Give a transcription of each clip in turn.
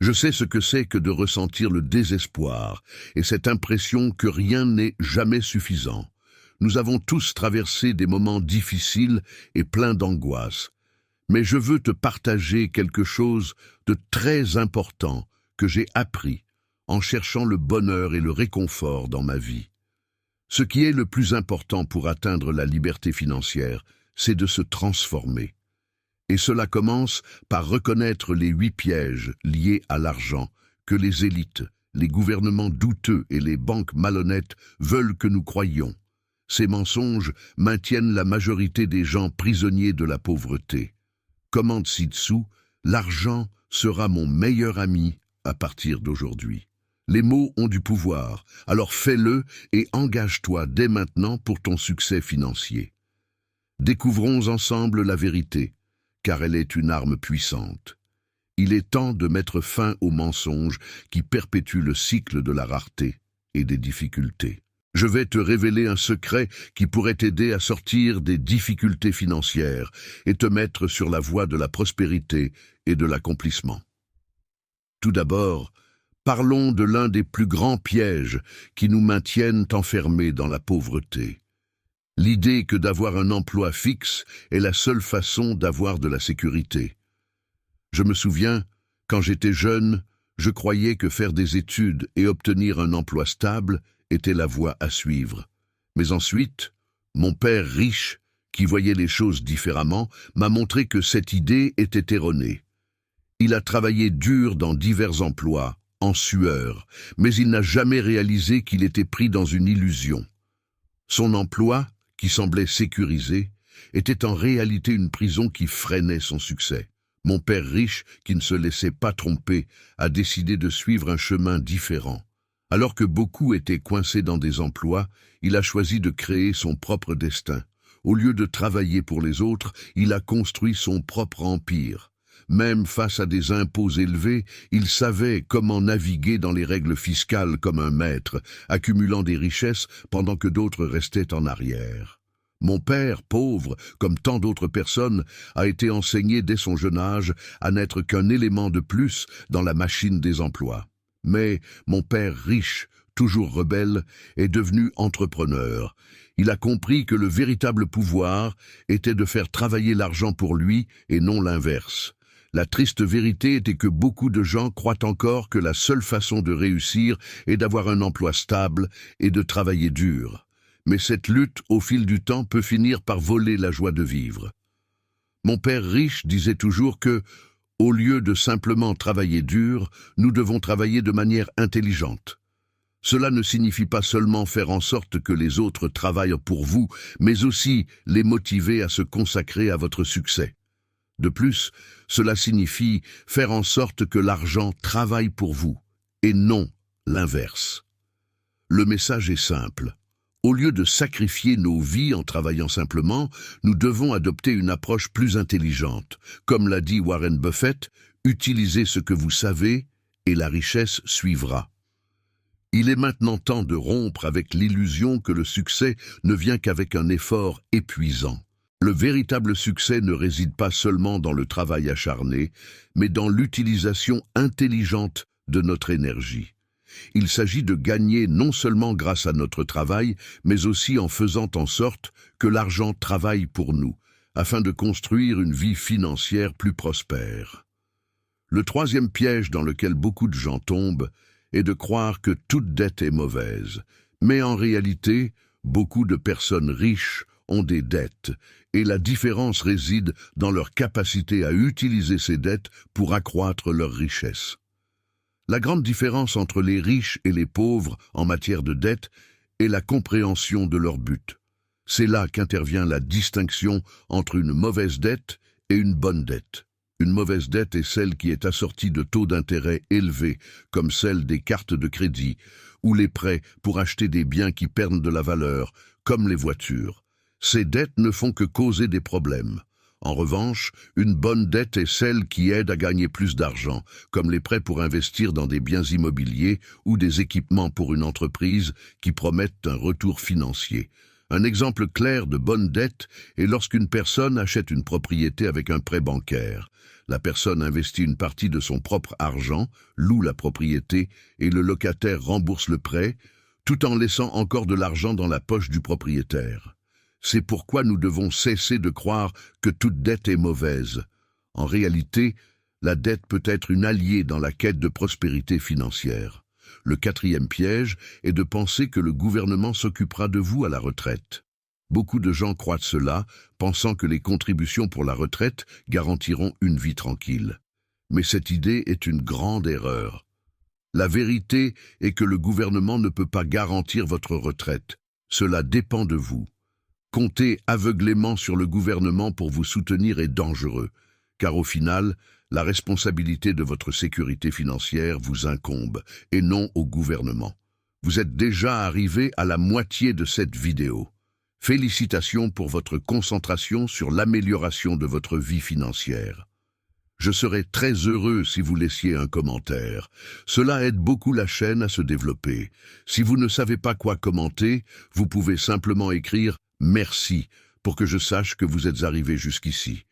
Je sais ce que c'est que de ressentir le désespoir et cette impression que rien n'est jamais suffisant. Nous avons tous traversé des moments difficiles et pleins d'angoisse. Mais je veux te partager quelque chose de très important que j'ai appris en cherchant le bonheur et le réconfort dans ma vie. Ce qui est le plus important pour atteindre la liberté financière, c'est de se transformer. Et cela commence par reconnaître les 8 pièges liés à l'argent que les élites, les gouvernements douteux et les banques malhonnêtes veulent que nous croyions. Ces mensonges maintiennent la majorité des gens prisonniers de la pauvreté. Commente ci-dessous, l'argent sera mon meilleur ami à partir d'aujourd'hui. Les mots ont du pouvoir, alors fais-le et engage-toi dès maintenant pour ton succès financier. Découvrons ensemble la vérité, car elle est une arme puissante. Il est temps de mettre fin aux mensonges qui perpétuent le cycle de la rareté et des difficultés. Je vais te révéler un secret qui pourrait t'aider à sortir des difficultés financières et te mettre sur la voie de la prospérité et de l'accomplissement. Tout d'abord, parlons de l'un des plus grands pièges qui nous maintiennent enfermés dans la pauvreté. L'idée que d'avoir un emploi fixe est la seule façon d'avoir de la sécurité. Je me souviens, quand j'étais jeune, je croyais que faire des études et obtenir un emploi stable était la voie à suivre. Mais ensuite, mon père riche, qui voyait les choses différemment, m'a montré que cette idée était erronée. Il a travaillé dur dans divers emplois, en sueur, mais il n'a jamais réalisé qu'il était pris dans une illusion. Son emploi, qui semblait sécurisé, était en réalité une prison qui freinait son succès. Mon père riche, qui ne se laissait pas tromper, a décidé de suivre un chemin différent. Alors que beaucoup étaient coincés dans des emplois, il a choisi de créer son propre destin. Au lieu de travailler pour les autres, il a construit son propre empire. Même face à des impôts élevés, il savait comment naviguer dans les règles fiscales comme un maître, accumulant des richesses pendant que d'autres restaient en arrière. Mon père, pauvre, comme tant d'autres personnes, a été enseigné dès son jeune âge à n'être qu'un élément de plus dans la machine des emplois. Mais mon père riche, toujours rebelle, est devenu entrepreneur. Il a compris que le véritable pouvoir était de faire travailler l'argent pour lui et non l'inverse. La triste vérité était que beaucoup de gens croient encore que la seule façon de réussir est d'avoir un emploi stable et de travailler dur. Mais cette lutte, au fil du temps, peut finir par voler la joie de vivre. Mon père riche disait toujours que, au lieu de simplement travailler dur, nous devons travailler de manière intelligente. Cela ne signifie pas seulement faire en sorte que les autres travaillent pour vous, mais aussi les motiver à se consacrer à votre succès. De plus, cela signifie faire en sorte que l'argent travaille pour vous, et non l'inverse. Le message est simple. Au lieu de sacrifier nos vies en travaillant simplement, nous devons adopter une approche plus intelligente. Comme l'a dit Warren Buffett, utilisez ce que vous savez et la richesse suivra. Il est maintenant temps de rompre avec l'illusion que le succès ne vient qu'avec un effort épuisant. Le véritable succès ne réside pas seulement dans le travail acharné, mais dans l'utilisation intelligente de notre énergie. Il s'agit de gagner non seulement grâce à notre travail, mais aussi en faisant en sorte que l'argent travaille pour nous, afin de construire une vie financière plus prospère. Le troisième piège dans lequel beaucoup de gens tombent est de croire que toute dette est mauvaise. Mais en réalité, beaucoup de personnes riches ont des dettes, et la différence réside dans leur capacité à utiliser ces dettes pour accroître leur richesse. La grande différence entre les riches et les pauvres en matière de dette est la compréhension de leur but. C'est là qu'intervient la distinction entre une mauvaise dette et une bonne dette. Une mauvaise dette est celle qui est assortie de taux d'intérêt élevés, comme celle des cartes de crédit, ou les prêts pour acheter des biens qui perdent de la valeur, comme les voitures. Ces dettes ne font que causer des problèmes. En revanche, une bonne dette est celle qui aide à gagner plus d'argent, comme les prêts pour investir dans des biens immobiliers ou des équipements pour une entreprise qui promettent un retour financier. Un exemple clair de bonne dette est lorsqu'une personne achète une propriété avec un prêt bancaire. La personne investit une partie de son propre argent, loue la propriété et le locataire rembourse le prêt, tout en laissant encore de l'argent dans la poche du propriétaire. C'est pourquoi nous devons cesser de croire que toute dette est mauvaise. En réalité, la dette peut être une alliée dans la quête de prospérité financière. Le quatrième piège est de penser que le gouvernement s'occupera de vous à la retraite. Beaucoup de gens croient cela, pensant que les contributions pour la retraite garantiront une vie tranquille. Mais cette idée est une grande erreur. La vérité est que le gouvernement ne peut pas garantir votre retraite. Cela dépend de vous. Compter aveuglément sur le gouvernement pour vous soutenir est dangereux, car au final, la responsabilité de votre sécurité financière vous incombe, et non au gouvernement. Vous êtes déjà arrivé à la moitié de cette vidéo. Félicitations pour votre concentration sur l'amélioration de votre vie financière. Je serais très heureux si vous laissiez un commentaire. Cela aide beaucoup la chaîne à se développer. Si vous ne savez pas quoi commenter, vous pouvez simplement écrire « Merci » pour que je sache que vous êtes arrivé jusqu'ici.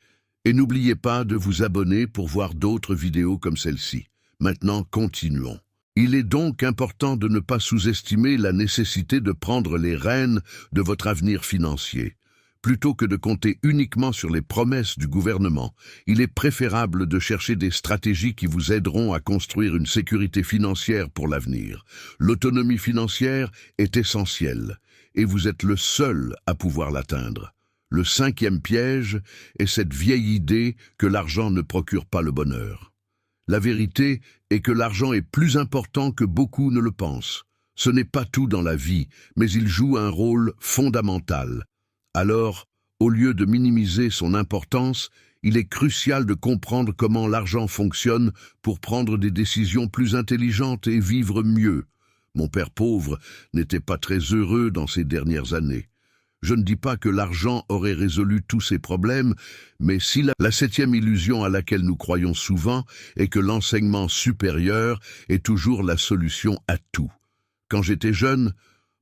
Et n'oubliez pas de vous abonner pour voir d'autres vidéos comme celle-ci. Maintenant, continuons. Il est donc important de ne pas sous-estimer la nécessité de prendre les rênes de votre avenir financier. Plutôt que de compter uniquement sur les promesses du gouvernement, il est préférable de chercher des stratégies qui vous aideront à construire une sécurité financière pour l'avenir. L'autonomie financière est essentielle, et vous êtes le seul à pouvoir l'atteindre. Le cinquième piège est cette vieille idée que l'argent ne procure pas le bonheur. La vérité est que l'argent est plus important que beaucoup ne le pensent. Ce n'est pas tout dans la vie, mais il joue un rôle fondamental. Alors, au lieu de minimiser son importance, il est crucial de comprendre comment l'argent fonctionne pour prendre des décisions plus intelligentes et vivre mieux. Mon père pauvre n'était pas très heureux dans ces dernières années. Je ne dis pas que l'argent aurait résolu tous ces problèmes, mais si la septième illusion à laquelle nous croyons souvent est que l'enseignement supérieur est toujours la solution à tout. Quand j'étais jeune,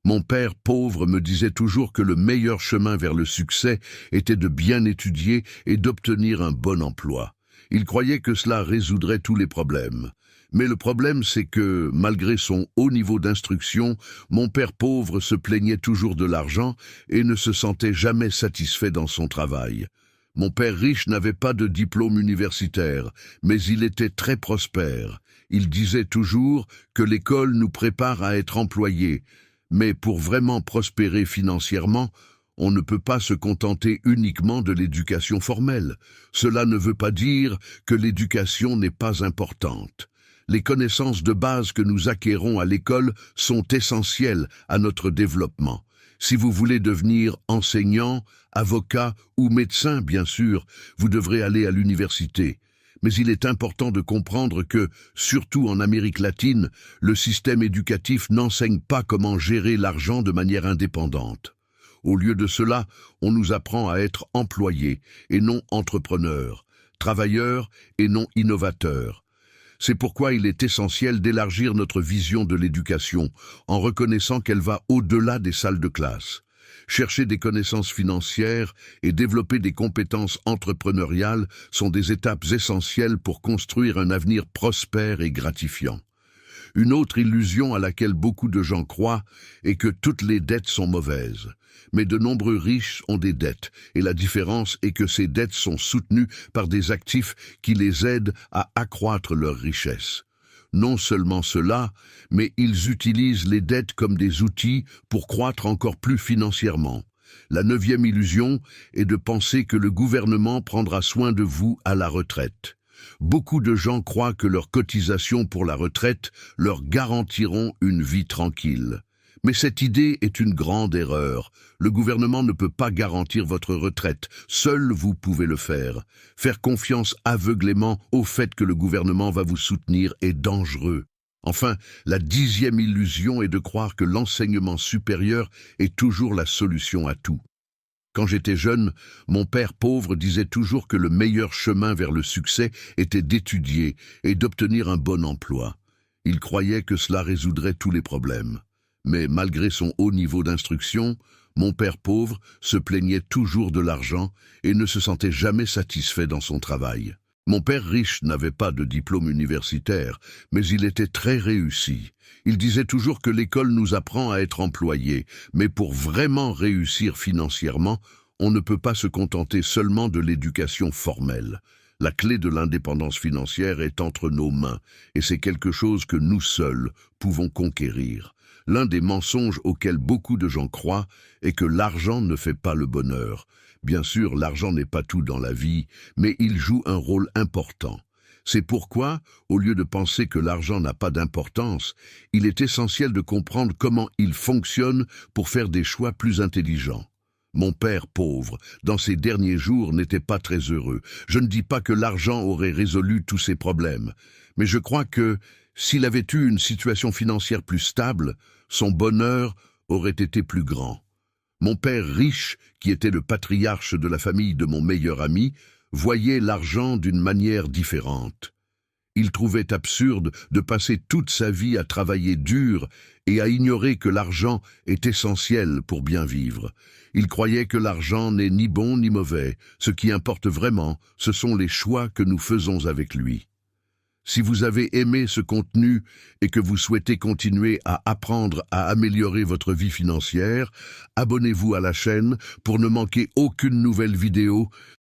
mon père pauvre me disait toujours que le meilleur chemin vers le succès était de bien étudier et d'obtenir un bon emploi. Il croyait que cela résoudrait tous les problèmes. Mais le problème, c'est que, malgré son haut niveau d'instruction, mon père pauvre se plaignait toujours de l'argent et ne se sentait jamais satisfait dans son travail. Mon père riche n'avait pas de diplôme universitaire, mais il était très prospère. Il disait toujours que l'école nous prépare à être employés, mais pour vraiment prospérer financièrement, on ne peut pas se contenter uniquement de l'éducation formelle. Cela ne veut pas dire que l'éducation n'est pas importante. Les connaissances de base que nous acquérons à l'école sont essentielles à notre développement. Si vous voulez devenir enseignant, avocat ou médecin, bien sûr, vous devrez aller à l'université. Mais il est important de comprendre que, surtout en Amérique latine, le système éducatif n'enseigne pas comment gérer l'argent de manière indépendante. Au lieu de cela, on nous apprend à être employés et non entrepreneurs, travailleurs et non innovateurs. C'est pourquoi il est essentiel d'élargir notre vision de l'éducation en reconnaissant qu'elle va au-delà des salles de classe. Chercher des connaissances financières et développer des compétences entrepreneuriales sont des étapes essentielles pour construire un avenir prospère et gratifiant. Une autre illusion à laquelle beaucoup de gens croient est que toutes les dettes sont mauvaises. Mais de nombreux riches ont des dettes, et la différence est que ces dettes sont soutenues par des actifs qui les aident à accroître leur richesse. Non seulement cela, mais ils utilisent les dettes comme des outils pour croître encore plus financièrement. La neuvième illusion est de penser que le gouvernement prendra soin de vous à la retraite. Beaucoup de gens croient que leurs cotisations pour la retraite leur garantiront une vie tranquille. Mais cette idée est une grande erreur. Le gouvernement ne peut pas garantir votre retraite. Seul vous pouvez le faire. Faire confiance aveuglément au fait que le gouvernement va vous soutenir est dangereux. Enfin, la 10e illusion est de croire que l'enseignement supérieur est toujours la solution à tout. Quand j'étais jeune, mon père pauvre disait toujours que le meilleur chemin vers le succès était d'étudier et d'obtenir un bon emploi. Il croyait que cela résoudrait tous les problèmes. Mais malgré son haut niveau d'instruction, Mon père pauvre se plaignait toujours de l'argent et ne se sentait jamais satisfait dans son travail. Mon père riche n'avait pas de diplôme universitaire, mais il était très réussi. Il disait toujours que l'école nous apprend à être employés, mais pour vraiment réussir financièrement, on ne peut pas se contenter seulement de l'éducation formelle. La clé de l'indépendance financière est entre nos mains, et c'est quelque chose que nous seuls pouvons conquérir. L'un des mensonges auxquels beaucoup de gens croient est que l'argent ne fait pas le bonheur. Bien sûr, l'argent n'est pas tout dans la vie, mais il joue un rôle important. C'est pourquoi, au lieu de penser que l'argent n'a pas d'importance, il est essentiel de comprendre comment il fonctionne pour faire des choix plus intelligents. Mon père pauvre, dans ses derniers jours, n'était pas très heureux. Je ne dis pas que l'argent aurait résolu tous ses problèmes, mais je crois que, s'il avait eu une situation financière plus stable, son bonheur aurait été plus grand. Mon père riche, qui était le patriarche de la famille de mon meilleur ami, voyait l'argent d'une manière différente. Il trouvait absurde de passer toute sa vie à travailler dur et à ignorer que l'argent est essentiel pour bien vivre. Il croyait que l'argent n'est ni bon ni mauvais. Ce qui importe vraiment, ce sont les choix que nous faisons avec lui. Si vous avez aimé ce contenu et que vous souhaitez continuer à apprendre à améliorer votre vie financière, abonnez-vous à la chaîne pour ne manquer aucune nouvelle vidéo.